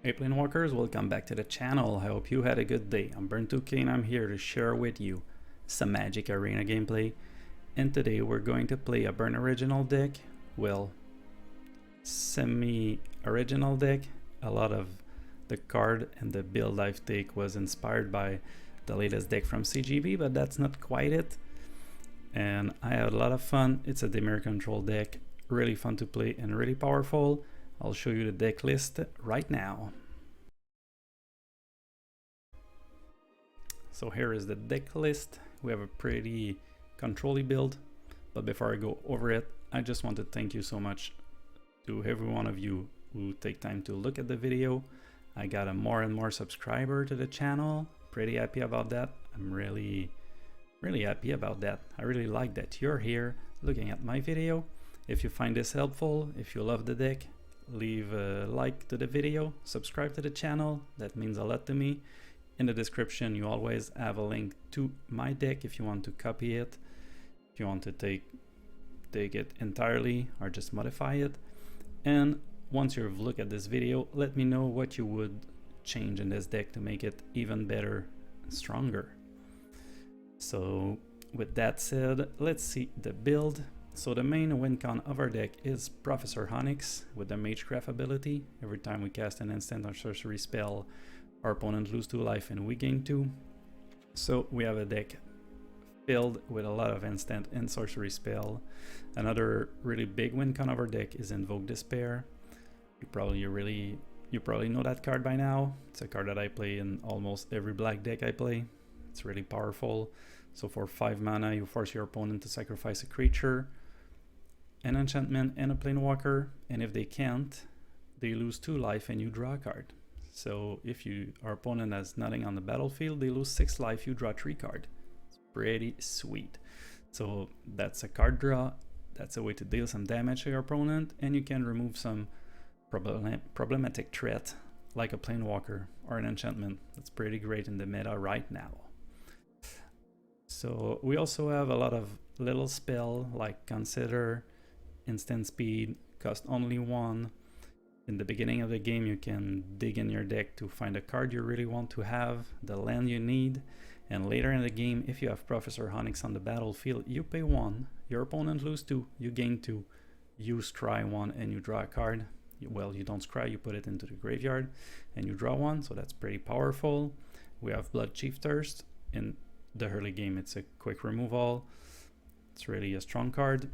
Hey Planewalkers, welcome back to the channel. I hope you had a good day. I'm Burn2K and I'm here to share with you some Magic Arena gameplay. And today we're going to play a Burn original deck, well, semi-original deck. A lot of the card and the build I've taken was inspired by the latest deck from CGB, but that's not quite it. And I had a lot of fun. It's a Dimir control deck, really fun to play and really powerful. I'll show you the deck list right now. So here is the deck list. We have a pretty control-y build, but before I go over it, I just want to thank you so much to every one of you who take time to look at the video. I got a more and more subscriber to the channel. Pretty happy about that. I'm really happy about that. I really like that you're here looking at my video. If you find this helpful, if you love the deck, leave a like to the video, subscribe to the channel, that means a lot to me. In the description you always have a link to my deck if you want to copy it, if you want to take it entirely or just modify it. And once you've looked at this video, let me know what you would change in this deck to make it even better and stronger. So with that said, let's see the build. So the main win con of our deck is Professor Onyx with the Magecraft ability. Every time we cast an instant or sorcery spell, our opponent loses 2 life and we gain 2. So we have a deck filled with a lot of instant and sorcery spell. Another really big win con of our deck is Invoke Despair. You probably know that card by now. It's a card that I play in almost every black deck I play. It's really powerful. So for 5 mana, you force your opponent to sacrifice a creature, an enchantment, and a planewalker, and if they can't, they lose 2 life and you draw a card. So if our opponent has nothing on the battlefield, they lose 6 life, you draw 3 cards. It's pretty sweet. So that's a card draw. That's a way to deal some damage to your opponent, and you can remove some problematic threat like a planewalker or an enchantment. That's pretty great in the meta right now. So we also have a lot of little spell like Consider, Instant Speed, cost only 1. In the beginning of the game you can dig in your deck to find a card you really want to have, the land you need, and later in the game if you have Professor Onyx on the battlefield, you pay 1, your opponent loses 2, you gain 2, you scry 1 and you draw a card. Well, you don't scry, you put it into the graveyard and you draw 1, so that's pretty powerful. We have Blood Chief Thirst. In the early game it's a quick removal. It's really a strong card.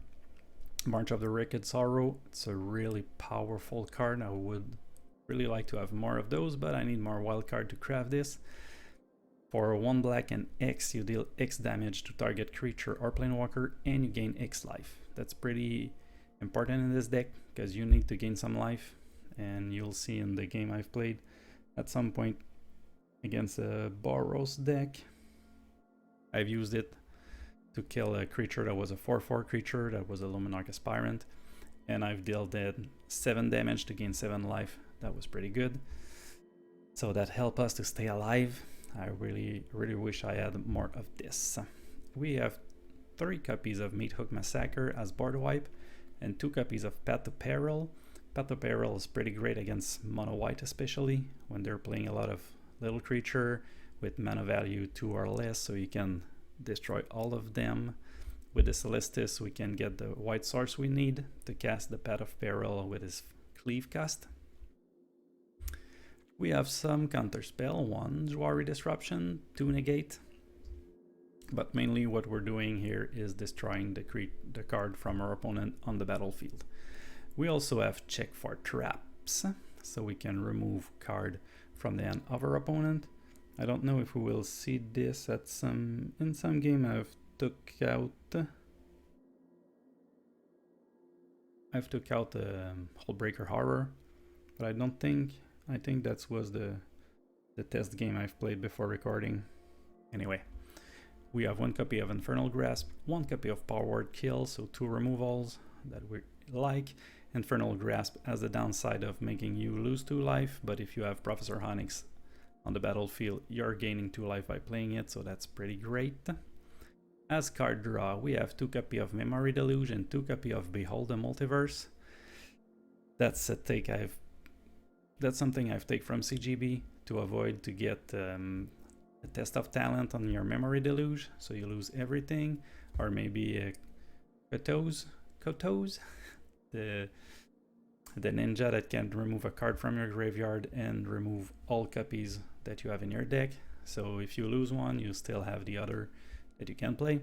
March of the Wicked Sorrow, it's a really powerful card. I would really like to have more of those, but I need more wild card to craft this. For 1 black and X, you deal X damage to target creature or planewalker and you gain X life. That's pretty important in this deck because you need to gain some life, and you'll see in the game I've played at some point against a Boros deck, I've used it to kill a creature that was a 4/4 creature that was a Luminarch Aspirant, and I've dealt 7 damage to gain 7 life. That was pretty good. So that helped us to stay alive. I really wish I had more of this. We have 3 copies of Meathook Massacre as board wipe and 2 copies of Path to Peril. Path to Peril is pretty great against mono white, especially when they're playing a lot of little creature with mana value 2 or less, so you can destroy all of them. With the Celestis we can get the white source we need to cast the Path of Peril with his Cleave cast. We have some counter spell, 1 Jwari Disruption, 2 Negate, but mainly what we're doing here is destroying the card from our opponent on the battlefield. We also have Check for Traps, so we can remove card from the hand of our opponent. I don't know if we will see this at in some game. I've took out Hullbreaker Horror, but I think that was the test game I've played before recording. Anyway, we have 1 copy of Infernal Grasp, 1 copy of Power Word Kill, so 2 removals that we like. Infernal Grasp has the downside of making you lose 2 life, but if you have Professor Onyx on the battlefield, you're gaining 2 life by playing it, so that's pretty great. As card draw, we have 2 copy of Memory Deluge and 2 copy of Behold the Multiverse. That's a take I've That's something I've taken from CGB to avoid to get a test of talent on your memory deluge, so you lose everything, or maybe Kotos, the ninja that can remove a card from your graveyard and remove all copies that you have in your deck. So if you lose one, you still have the other that you can play.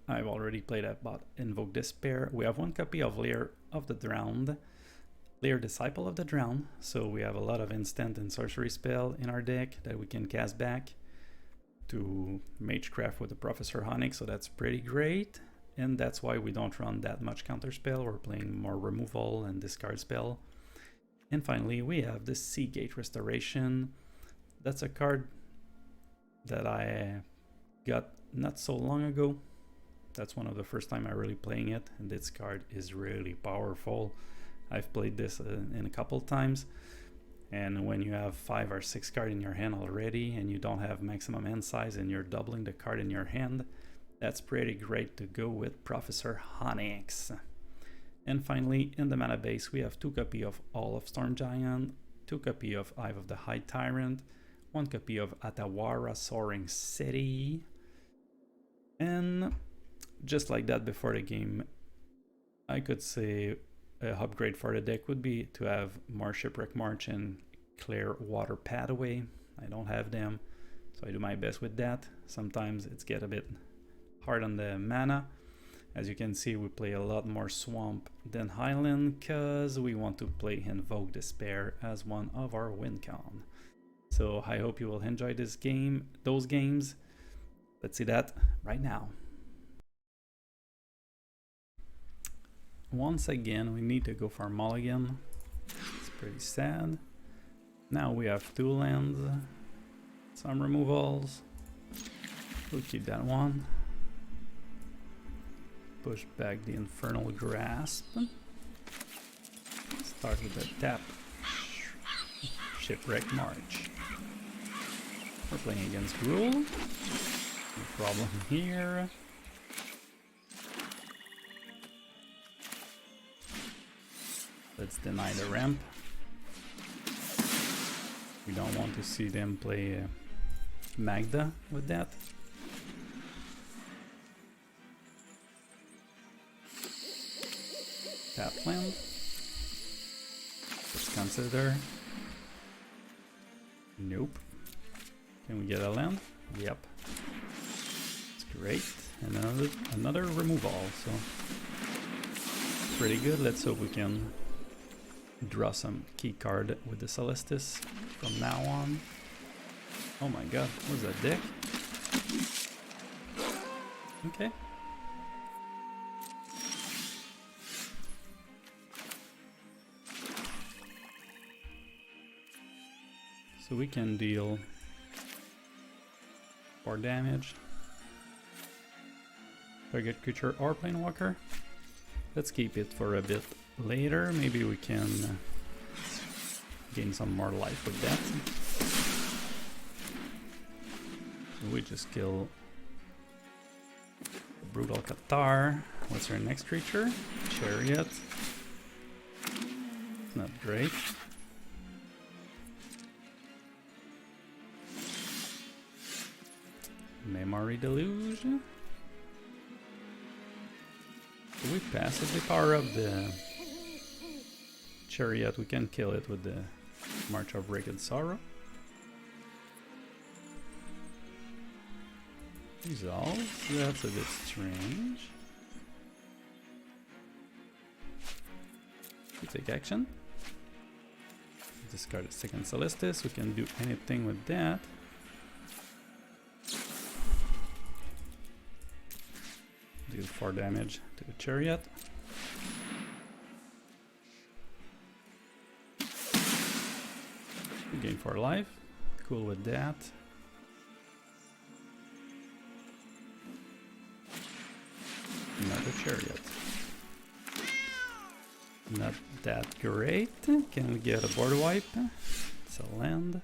I've already played about Invoke Despair. We have one copy of Lair of the Drowned, Lair Disciple of the Drowned, so we have a lot of instant and sorcery spell in our deck that we can cast back to Magecraft with the Professor Onyx, so that's pretty great. And that's why we don't run that much counterspell. We're playing more removal and discard spell. And finally, we have the Seagate Restoration. That's a card that I got not so long ago. That's one of the first time I really playing it, and this card is really powerful. I've played this in a couple times, and when you have 5 or 6 cards in your hand already and you don't have maximum hand size and you're doubling the card in your hand, that's pretty great to go with Professor Onyx. And finally, in the mana base, we have 2 copies of All of Storm Giant, 2 copies of Eye of the High Tyrant, 1 copy of Atawara Soaring City, and just like that before the game, I could say a upgrade for the deck would be to have more Shipwreck March and Clear Water Pathway. I don't have them, so I do my best with that. Sometimes it's get a bit hard on the mana. As you can see, we play a lot more Swamp than Highland because we want to play Invoke Despair as one of our win con. So I hope you will enjoy this game, those games. Let's see that right now. Once again, we need to go for Mulligan. It's pretty sad. Now we have 2 lands, some removals. We'll keep that one. Push back the Infernal Grasp. Start with the tap. Shipwreck March. We're playing against Gruul. No problem here. Let's deny the ramp. We don't want to see them play Magda with that. Tap land. Let's consider. Nope. Can we get a land? Yep. It's great. And another removal, so pretty good. Let's hope we can draw some key card with the Celestis from now on. Oh my god, what's that deck? Okay. So we can deal 4 damage. Target creature or Planewalker. Let's keep it for a bit later. Maybe we can gain some more life with that. So we just kill Brutal Cathar. What's our next creature? Chariot. It's not great. Memory Deluge. So we passively power up the Chariot. We can kill it with the March of Wicked Sorrow. Resolve. That's a bit strange. We take action. Discard a second Celestis. We can do anything with that. Deal 4 damage to the Chariot. We gain 4 life. Cool with that. Another Chariot. Not that great. Can we get a board wipe? It's a land.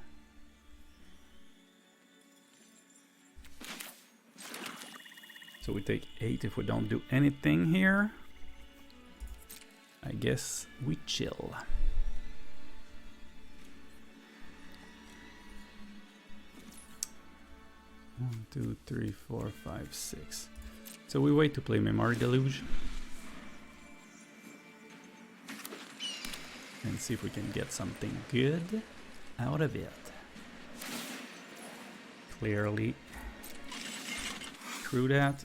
So we take 8 if we don't do anything here. I guess we chill. 1, 2, 3, 4, 5, 6. So we wait to play Memory Deluge. And see if we can get something good out of it. Clearly, through that.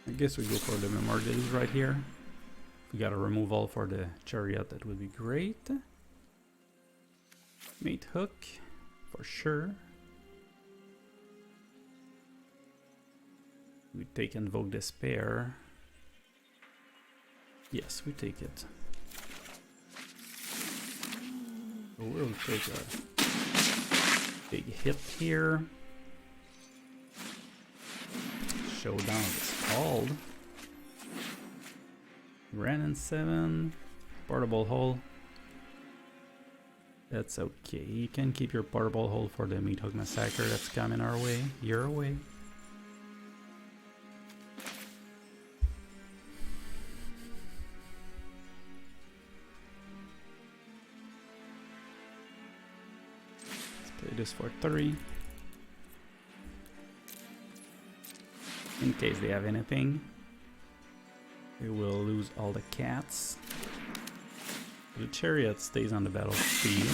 I guess we go for the Memory Deluge right here. If we got a removal for the Chariot, that would be great. Mate Hook, for sure. We take Invoke Despair. Yes, we take it. So we'll take a big hit here. Showdown is called. Ran in 7. Portable Hole. That's okay. You can keep your Portable Hole for the Meat Hook Massacre that's coming our way. Your way. Play this for 3. In case they have anything. We will lose all the cats. The Chariot stays on the battlefield.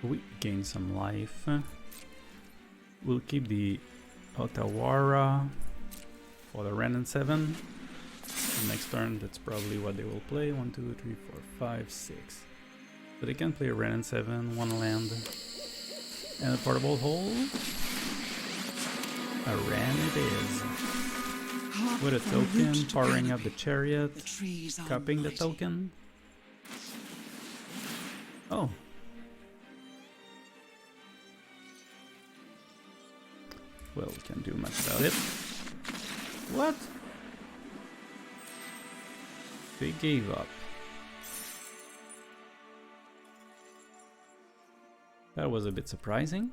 We gain some life. We'll keep the Otawara for the Ren and 7. Next turn, that's probably what they will play. 1, 2, 3, 4, 5, 6. But they can play a Ren and 7, 1 land, and a Portable Hole. A Ren it is. With a token, powering up the Chariot, copying the token. Oh. Well, we can't do much about it. What? They gave up. That was a bit surprising.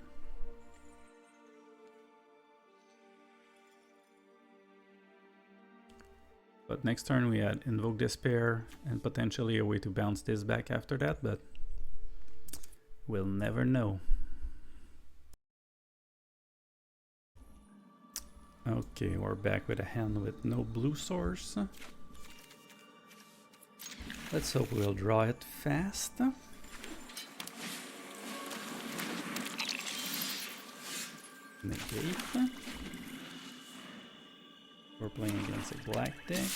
But next turn we had Invoke Despair and potentially a way to bounce this back after that, but we'll never know. Okay, we're back with a hand with no blue source. Let's hope we'll draw it fast. Negate. We're playing against a black deck.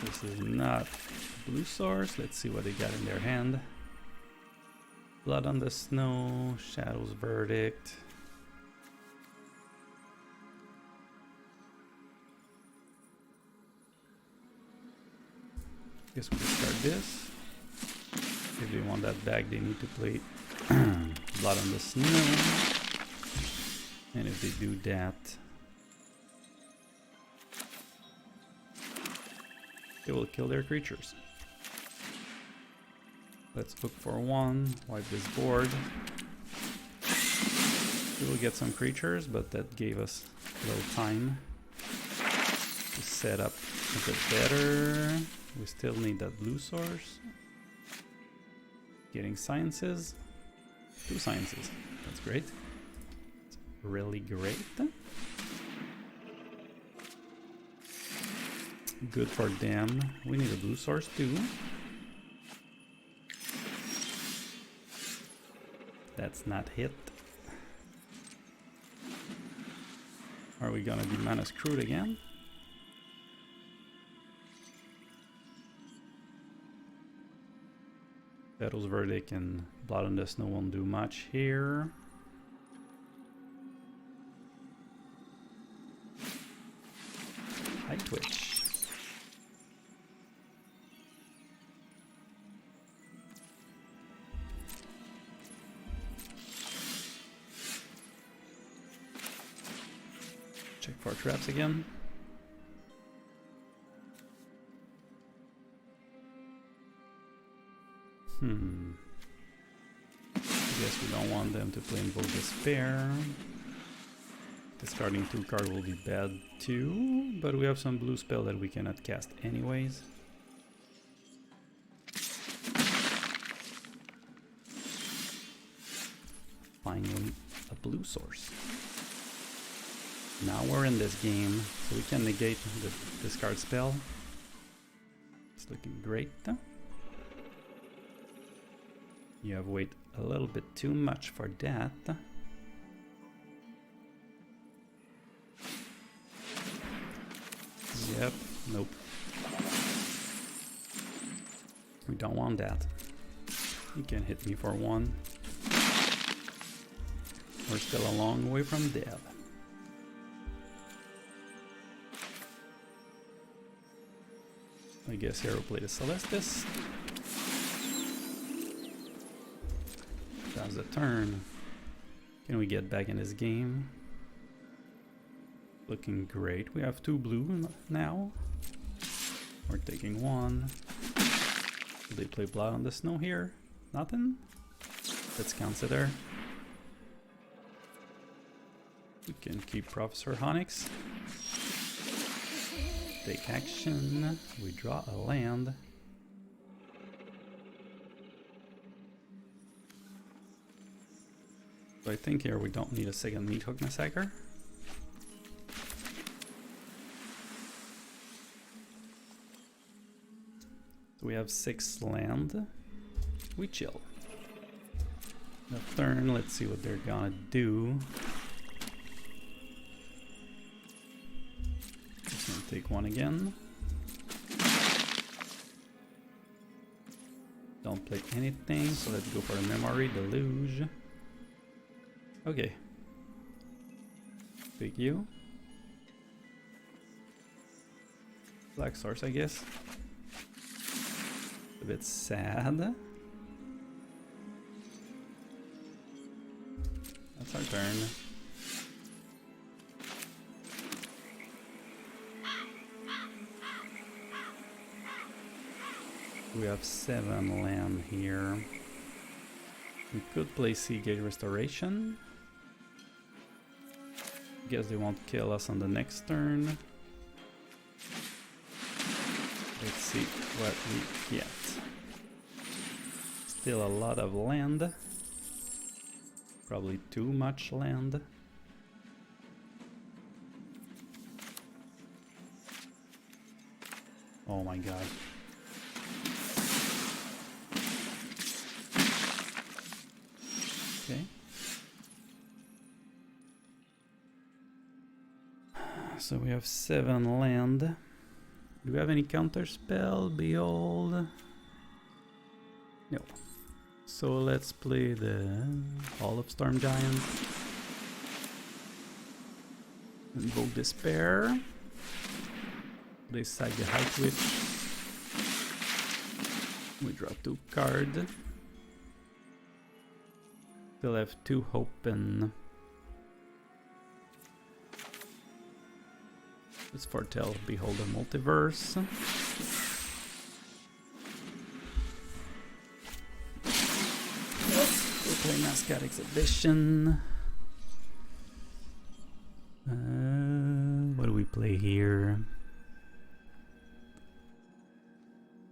This is not blue source. Let's see what they got in their hand. Blood on the Snow, Shadow's Verdict. Guess we'll start this. If they want that back, they need to play Blood on the Snow. And if they do that, they will kill their creatures. Let's look for 1, wipe this board. We will get some creatures, but that gave us a little time to set up a bit better. We still need that blue source. Getting sciences. 2 sciences. That's great. It's really great. Good for them. We need a blue source too. That's not hit. Are we gonna be mana screwed again? Shadow's Verdict and Blood on the Snow won't do much here. Hi Twitch. Check for traps again. I guess we don't want them to play Invoke Despair. Discarding 2 cards will be bad too, but we have some blue spell that we cannot cast anyways. Finally, a blue source. Now we're in this game, so we can negate the discard spell. It's looking great. You have waited a little bit too much for that. Yep, nope. We don't want that. You can hit me for 1. We're still a long way from dead. I guess here we'll play the Celestis. That's the turn. Can we get back in this game? Looking great. We have 2 blue now. We're taking 1. Do they play Blood on the Snow here? Nothing? Let's consider. We can keep Professor Onyx. Take action. We draw a land. So I think here we don't need a second Meathook Massacre. So we have 6 land. We chill. The turn, let's see what they're gonna do. Just gonna take 1 again. Don't play anything, so let's go for a Memory Deluge. Okay. Take you. Black Source, I guess. A bit sad. That's our turn. We have 7 land here. We could play Seagate Restoration. Guess they won't kill us on the next turn. Let's see what we get. Still a lot of land. Probably too much land. Oh my god. Okay. So we have 7 land. Do we have any counter spell? Behold. No. So let's play the Hall of Storm Giant. Invoke Despair. They sack the High Twitch. We draw 2 cards. Still have 2 open. Let's foretell Behold the Multiverse. We'll play Mascot Exhibition. What do we play here?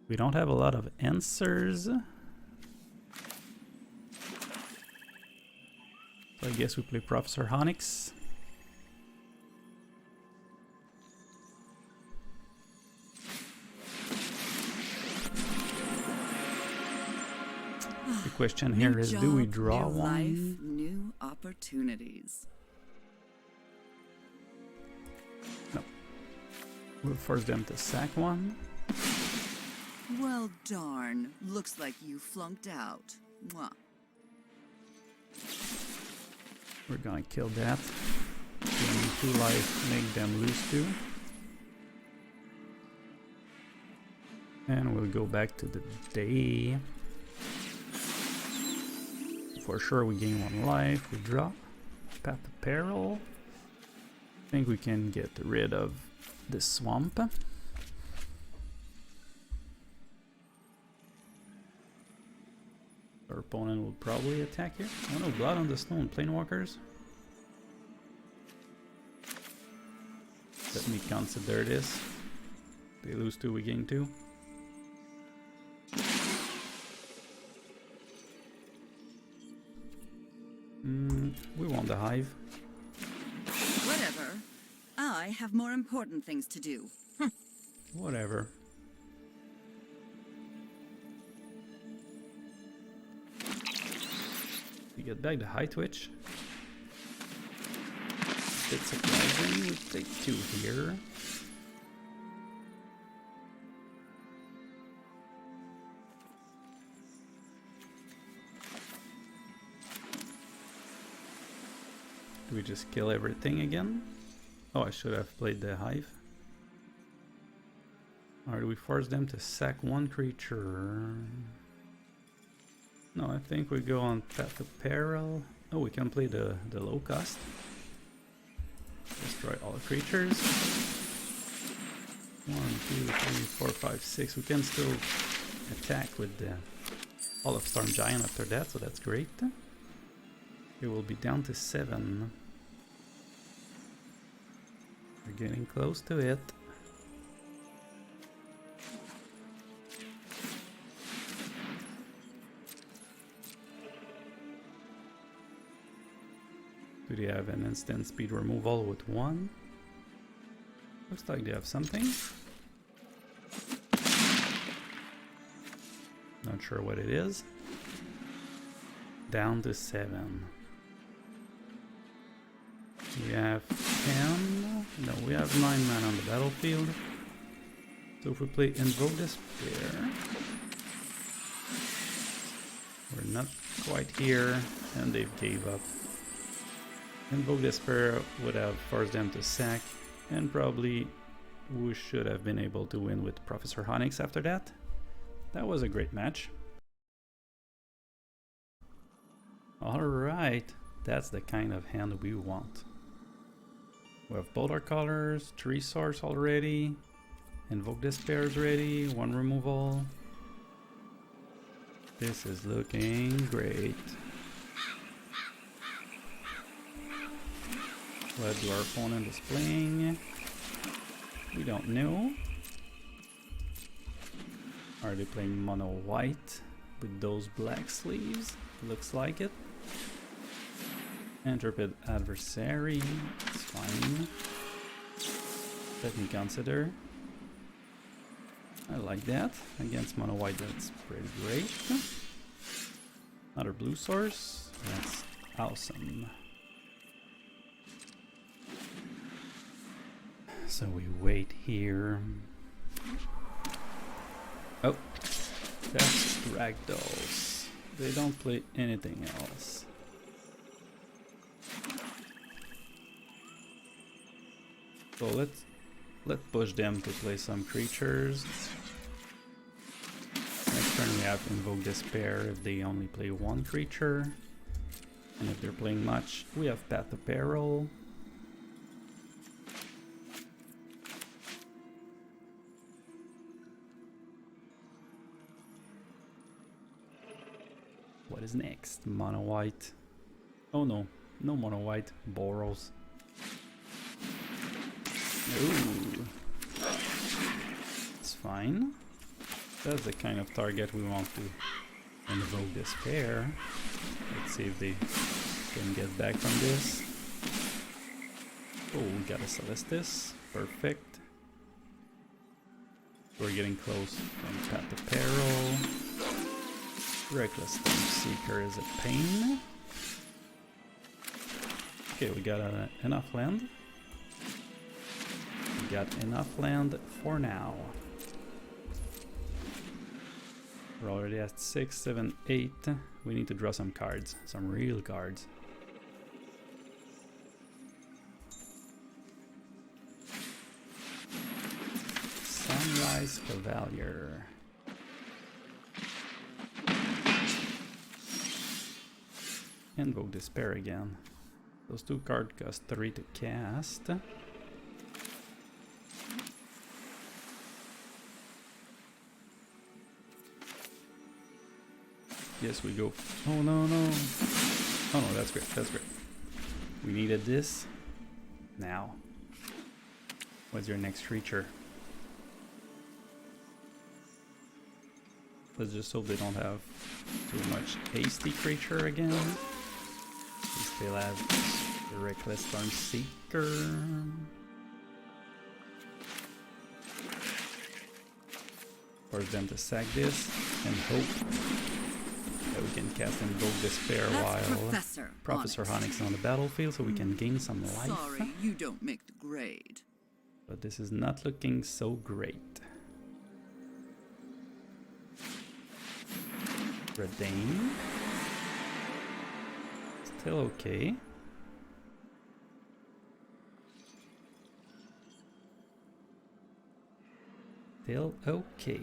We don't have a lot of answers. So I guess we play Professor Onyx. The question here is, do we draw new one? Life, new opportunities. No. We'll force them to sack one. Well, darn. Looks like you flunked out. Mwah. We're gonna kill that. Gaining 2 life, make them lose 2. And we'll go back to the day. For sure we gain 1 life, we drop. Path to Peril. I think we can get rid of the swamp. Our opponent will probably attack here. Oh no, Blood on the Stone, Planewalkers. Let me consider this. They lose 2, we gain 2. We want the Hive. Whatever. I have more important things to do. Whatever. We get back the High Twitch. Bit surprising, we take 2 here. Do we just kill everything again? Oh, I should have played the Hive. Or do we force them to sack 1 creature? No, I think we go on Path of Peril. Oh, we can play the low cost. Destroy all creatures. 1, 2, 3, 4, 5, 6. We can still attack with the Hall of Storm Giant after that, so that's great. It will be down to 7. We're getting close to it. Do they have an instant speed removal with 1? Looks like they have something. Not sure what it is. Down to 7. We have 10. No, we have 9 men on the battlefield. So if we play Invoke Despair, we're not quite here, and they've gave up. Invoke Despair would have forced them to sack, and probably we should have been able to win with Professor Onyx after that. That was a great match. Alright, that's the kind of hand we want. We have both our colors, 3 swords already, Invoke Despair is ready, 1 removal. This is looking great. What do our opponent is playing? We don't know. Are they playing mono white with those black sleeves? Looks like it. Intrepid Adversary, it's fine. Let me consider. I like that. Against mono white, that's pretty great. Another blue source, that's awesome. So we wait here. Oh, that's Ragdolls. They don't play anything else. So let's push them to play some creatures. Next turn we have Invoke Despair if they only play 1 creature. And if they're playing much, we have Path of Peril. What is next? Mono white. Oh no, no mono white. Boros. Ooh. It's fine. That's the kind of target we want to Invoke Despair. Let's see if they can get back from this. Oh, we got a Celestis. Perfect. We're getting close from Path of Peril. Reckless Storm Seeker is a pain. Okay, we got enough land. We got enough land for now. We're already at 6, 7, 8. We need to draw some cards, some real cards. Sunrise Cavalier. Invoke Despair again. Those 2 cards cost 3 to cast. Yes, we go. Oh no, no. Oh no, that's great, that's great. We needed this. Now. What's your next creature? Let's just hope they don't have too much hasty creature again. We still have the Reckless Storm Seeker. Force them to sack this and hope that we can cast Invoke Despair while Professor Onyx is on the battlefield so we can gain some life. Sorry, you don't make the grade. But this is not looking so great. Redain. Still okay. Still okay.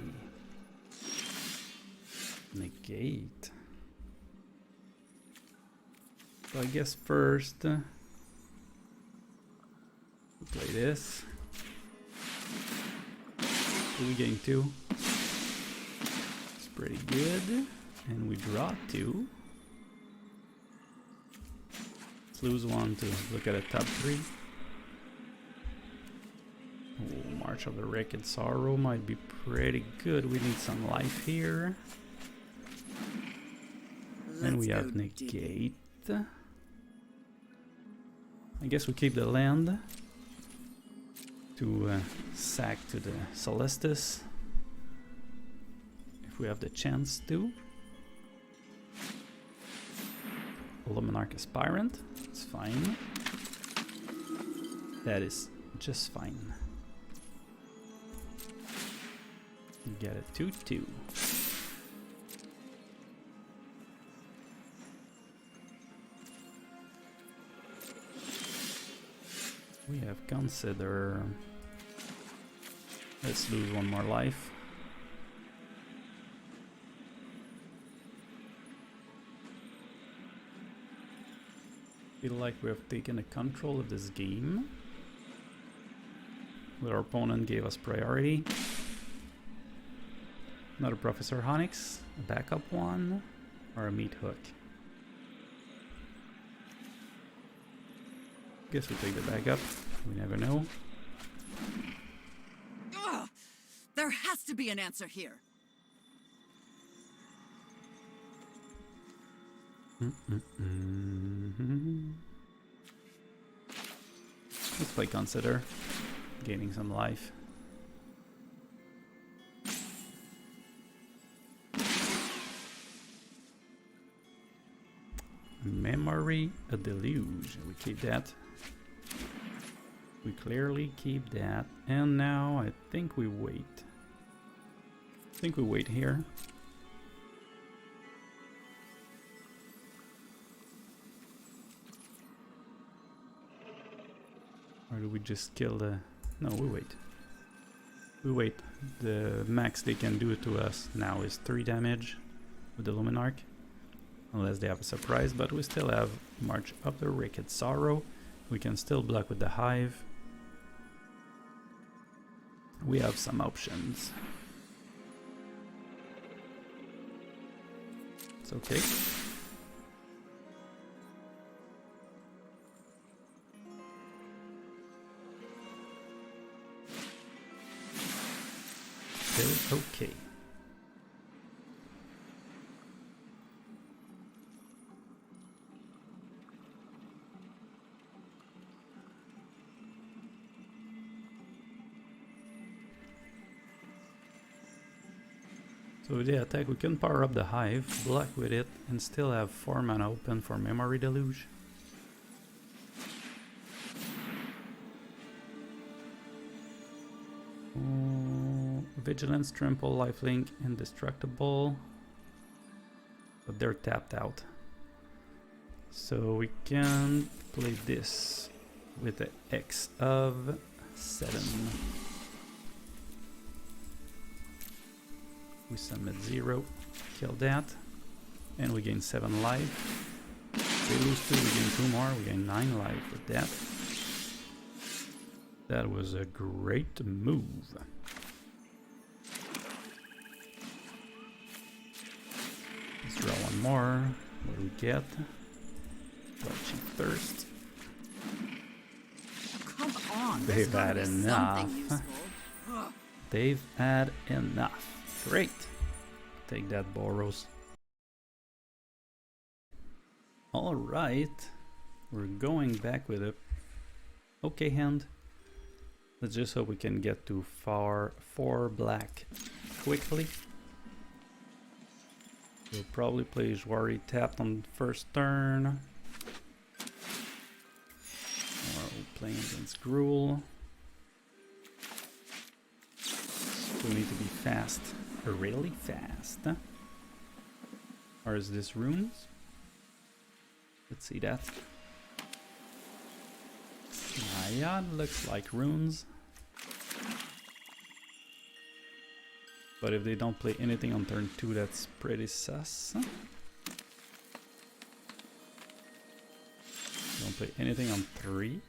Negate. So I guess first we play this. We gain 2. It's pretty good. And we draw 2. Let's lose 1 to look at a top 3. Oh, March of the Wrecked Sorrow might be pretty good. We need some life here. And we have negate. I guess we keep the land to sack to the Celestis if we have the chance to. Luminarch Aspirant, it's fine. That is just fine. You get a 2/2. We have consider. Let's lose 1 more life. Feel like we have taken a control of this game. Where our opponent gave us priority. Another Professor Onyx, a backup one, or a meat hook. Guess we take the backup. We never know. Ugh! There has to be an answer here. Let's play Consider, gaining some life. Memory, a Deluge. We keep that. We clearly keep that. And now I think we wait. I think we wait here. Or do we just kill the... No, we wait. We wait. The max they can do to us now is 3 damage with the Luminarch. Unless they have a surprise, but we still have March of the Wrecked Sorrow. We can still block with the Hive. We have some options. It's okay. Still okay. So with the attack we can power up the Hive, block with it, and still have 4 mana open for Memory Deluge. Vigilance, Trample, Lifelink, Indestructible. But they're tapped out. So we can play this with the X of 7. We summon 0, kill that, and we gain 7 life. They lose 2, we gain 2 more, we gain 9 life with that. That was a great move. Let's draw one more. What do we get? Cheap Thirst. Come on, They've had enough. They've had enough. Great. Take that, Boros. Alright. We're going back with a okay hand. Let's just hope we can get to 4 black quickly. We'll probably play Jwari tapped on first turn. Or we'll play against Gruul. We need to be fast. Really fast. Or is this runes? Let's see that. Yeah, looks like runes. But if they don't play anything on turn 2, that's pretty sus. Don't play anything on 3.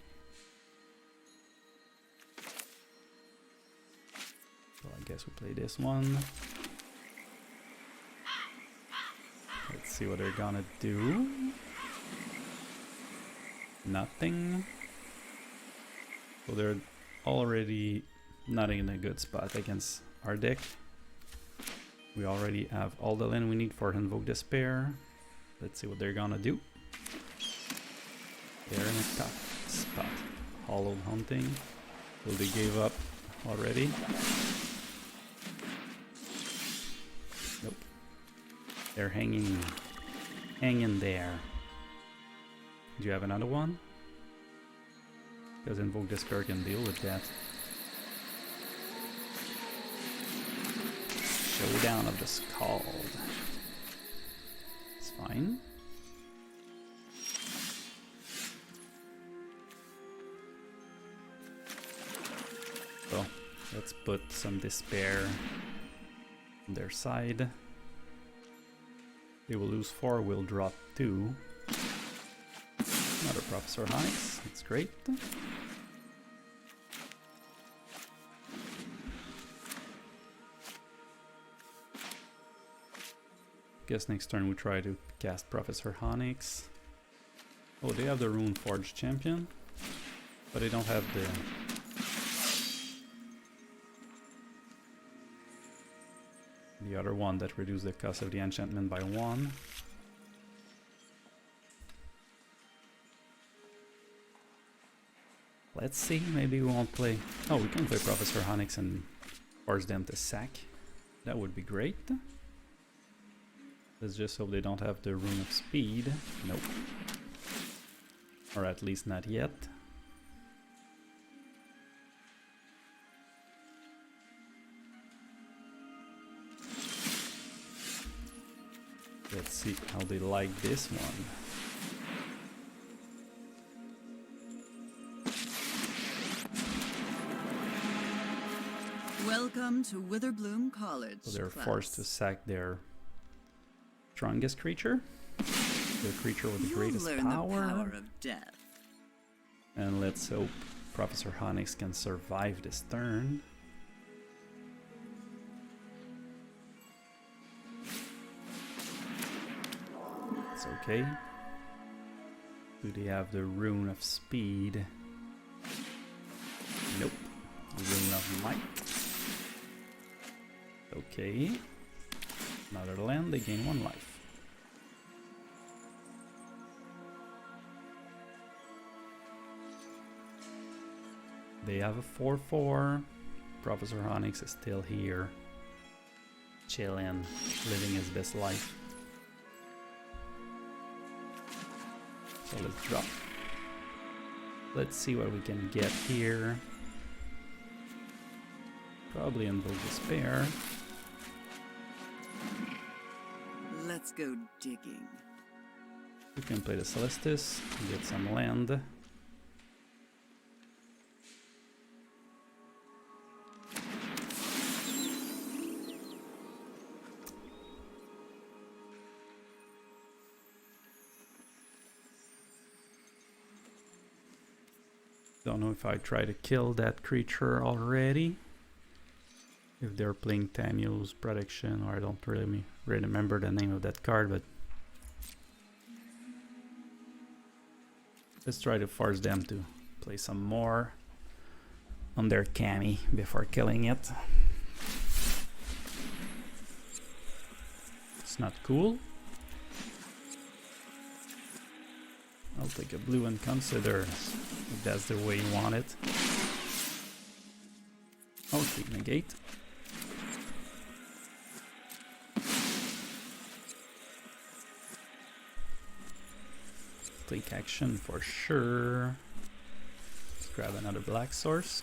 So I guess we play this one. Let's see what they're gonna do. Nothing. So they're already not in a good spot against our deck. We already have all the land we need for Invoke Despair. Let's see what they're gonna do. They're in a tough spot. Hollow Hunting. So they gave up already. Nope. They're hanging there. Do you have another one? Because Invoke Despair can deal with that. Showdown of the Scald. It's fine. So let's put some despair on their side. They will lose 4, we'll drop 2. Another Professor Onyx, that's great. Guess next turn we try to cast Professor Onyx. Oh, they have the Rune Forge champion, but they don't have the other one that reduces the cost of the enchantment by 1. Let's see, maybe we won't play... Oh, we can play Professor Onyx and force them to sack. That would be great. Let's just hope they don't have the Rune of Speed. Nope. Or at least not yet. Let's see how they like this one. Welcome to Witherbloom College. So they're class. forced to sack their strongest creature, the creature with the greatest learn power. The power of death. And let's hope Professor Onyx can survive this turn. It's okay. Do they have the Rune of Speed? Nope. Rune of Might. Okay. Another land, they gain 1 life. They have a 4/4. Professor Onyx is still here. Chillin', living his best life. So let's drop. Let's see what we can get here. Probably Invoke Despair. Let's go digging. We can play the Celestis, get some land. Don't know if I try to kill that creature already. if they're playing Tanyo's Protection, or I don't really remember the name of that card, but let's try to force them to play some more on their Kami before killing it. It's not cool. I'll take a blue and consider if that's the way you want it. Okay, negate. Take action for sure. Let's grab another black source.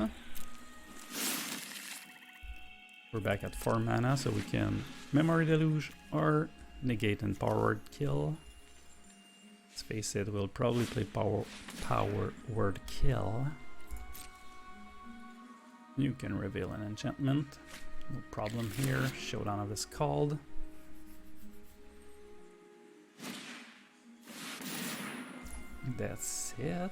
We're back at 4 mana, so we can Memory Deluge or negate and power word kill. Let's face it, we'll probably play power word kill. You can reveal an enchantment, no problem here. Showdown of the Scald. That's it.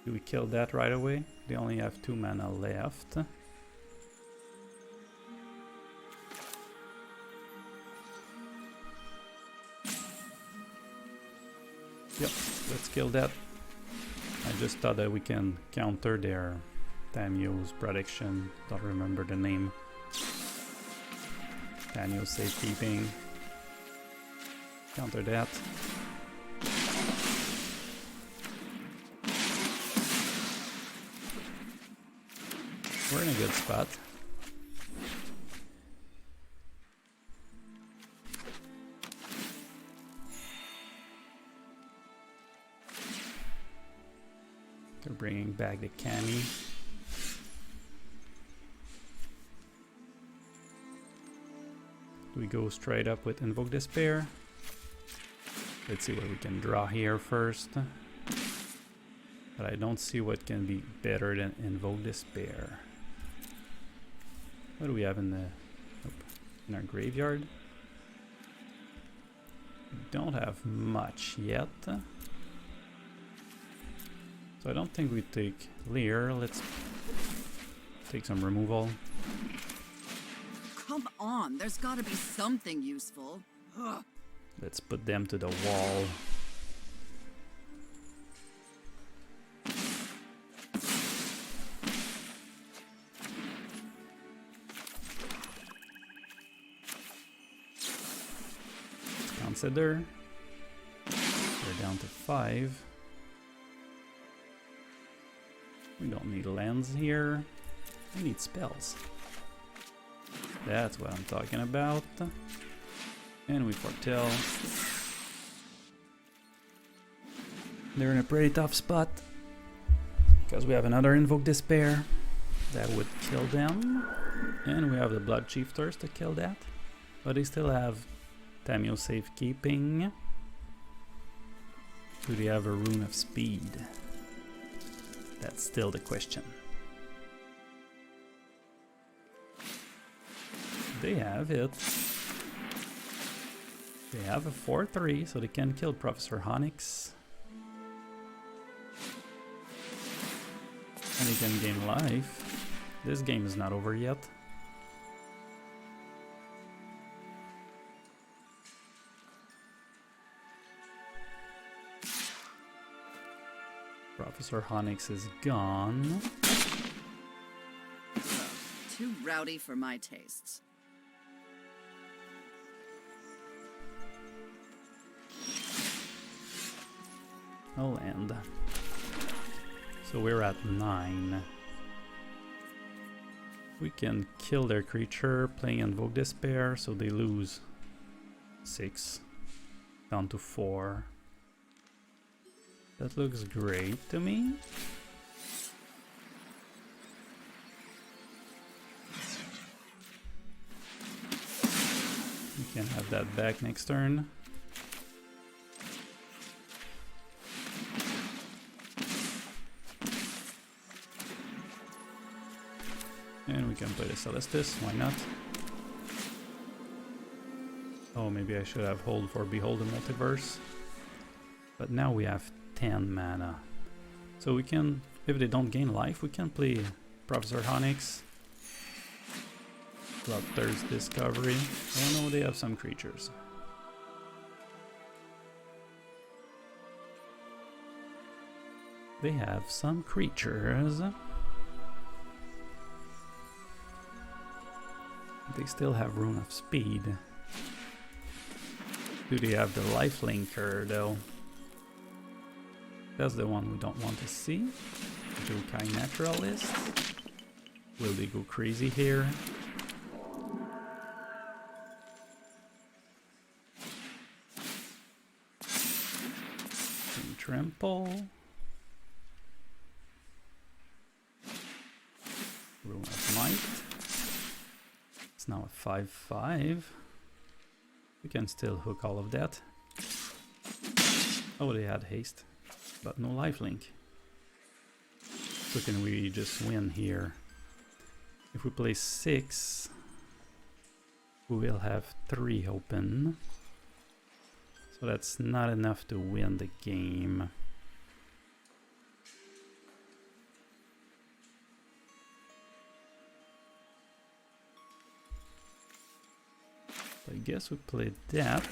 Do we kill that right away? They only have 2 mana left. Yep, let's kill that. I just thought that we can counter their Tanyo's Protection. Don't remember the name. Tanyo's Safekeeping. Counter that. We're in a good spot. They're bringing back the Kami. We go straight up with Invoke Despair. Let's see what we can draw here first. But I don't see what can be better than Invoke Despair. What do we have in the in our graveyard? We don't have much yet. So I don't think we take Leer. Let's take some removal. Come on, there's gotta be something useful. Ugh. Let's put them to the wall. Let's consider. We're down to 5. We don't need lands here. We need spells. That's what I'm talking about. And we foretell. They're in a pretty tough spot because we have another Invoke Despair that would kill them, and we have the Blood Chiefters to kill that, but they still have Tamio Safekeeping. Do they have a Rune of Speed? That's still the question. They have it. They have a 4/3, so they can kill Professor Onyx. And they can gain life. This game is not over yet. Professor Onyx is gone. Too rowdy for my tastes. No land. So we're at 9. We can kill their creature playing Invoke Despair, so they lose 6 down to 4. That looks great to me. We can have that back next turn. And we can play the Celestis, why not? Oh, maybe I should have hold for Behold the Multiverse. But now we have 10 mana. So we can If they don't gain life, we can play Professor Onyx. Bloodthirst Discovery. Oh no, they have some creatures. They have some creatures. They still have Rune of Speed. Do they have the life linker though? That's the one we don't want to see. Jokai Naturalist. Will they go crazy here? Trample. Rune of Might. It's now a 5/5. We can still hook all of that. Oh, they had haste, but no lifelink. So can we just win here? If we play 6, we will have 3 open. So that's not enough to win the game. So I guess we play that.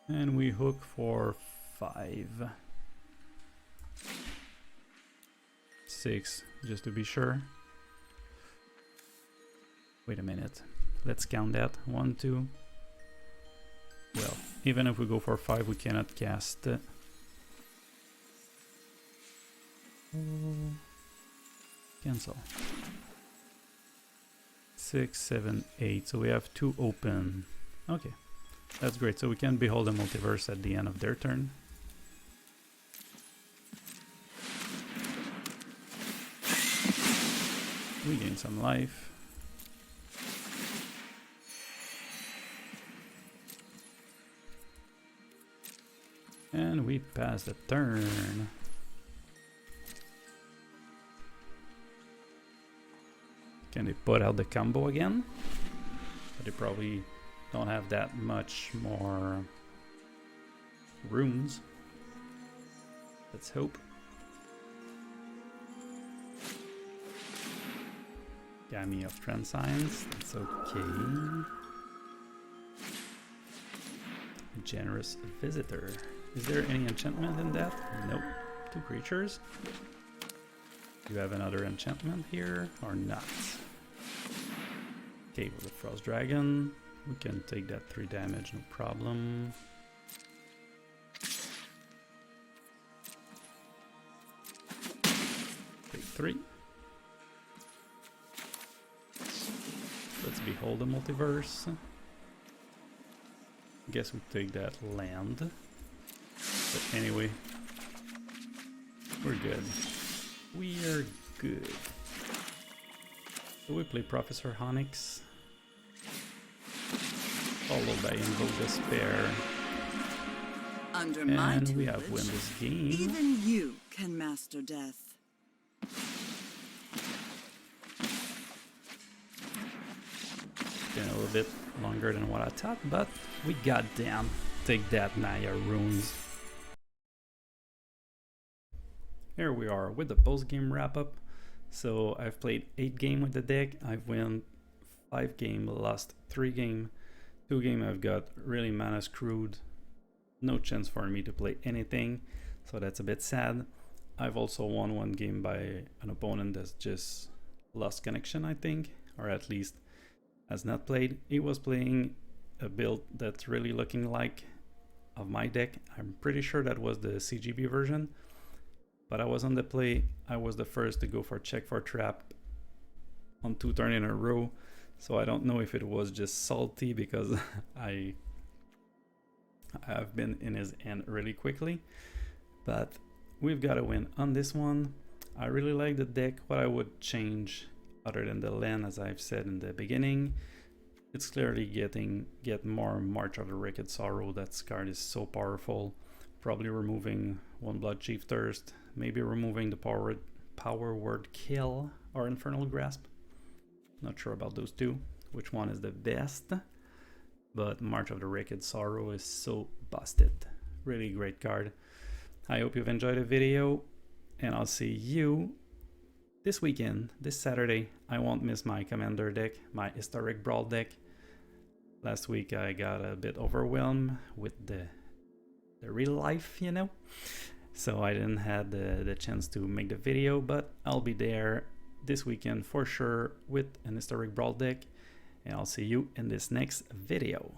And we hook for 5. 6, just to be sure. Wait a minute. Let's count that. 1, 2. Well, even if we go for 5, we cannot cast. Cancel. 6, 7, 8. So we have 2 open. Okay, that's great. So we can behold the multiverse at the end of their turn. We gain some life. And we pass the turn. Can they put out the combo again? But they probably don't have that much more runes. Let's hope. Gammy of Transscience, that's okay. Generous Visitor. Is there any enchantment in that? Nope. 2 creatures. Do you have another enchantment here or not? Okay, with the Frost Dragon, we can take that 3 damage, no problem. Take 3. Let's behold the multiverse. Guess we take that land. But anyway, we're good. We are good. So we play Professor Onyx, followed by Invoke Despair. Under my and we have tutelage, win this game. even you can master death. Been a little bit longer than what I thought, but we goddamn take that Naya runes. Here we are with the post-game wrap-up. So I've played 8 games with the deck. I've won 5 games, lost 3 games. 2 games I've got really mana screwed. No chance for me to play anything, so that's a bit sad. I've also won 1 game by an opponent that's just lost connection, I think, or at least has not played. He was playing a build that's really looking like of my deck. I'm pretty sure that was the CGB version, but I was on the play. I was the first to go for check for trap on 2 turns in a row, so I don't know if it was just salty because I've been in his end really quickly, but we've got a win on this one. I really like the deck. What I would change other than the land, as I've said in the beginning, it's clearly get more March of the Wicked Sorrow. That card is so powerful. Probably removing 1 Blood Chief Thirst, maybe removing the power word Kill or Infernal Grasp. Not sure about those 2, which one is the best, but March of the Wicked Sorrow is so busted. Really great card. I hope you've enjoyed the video, and I'll see you this weekend, this Saturday. I won't miss my Commander deck, my Historic Brawl deck. Last week I got a bit overwhelmed with the real life, you know, so I didn't have the chance to make the video, but I'll be there this weekend for sure with an Historic Brawl deck, and I'll see you in this next video.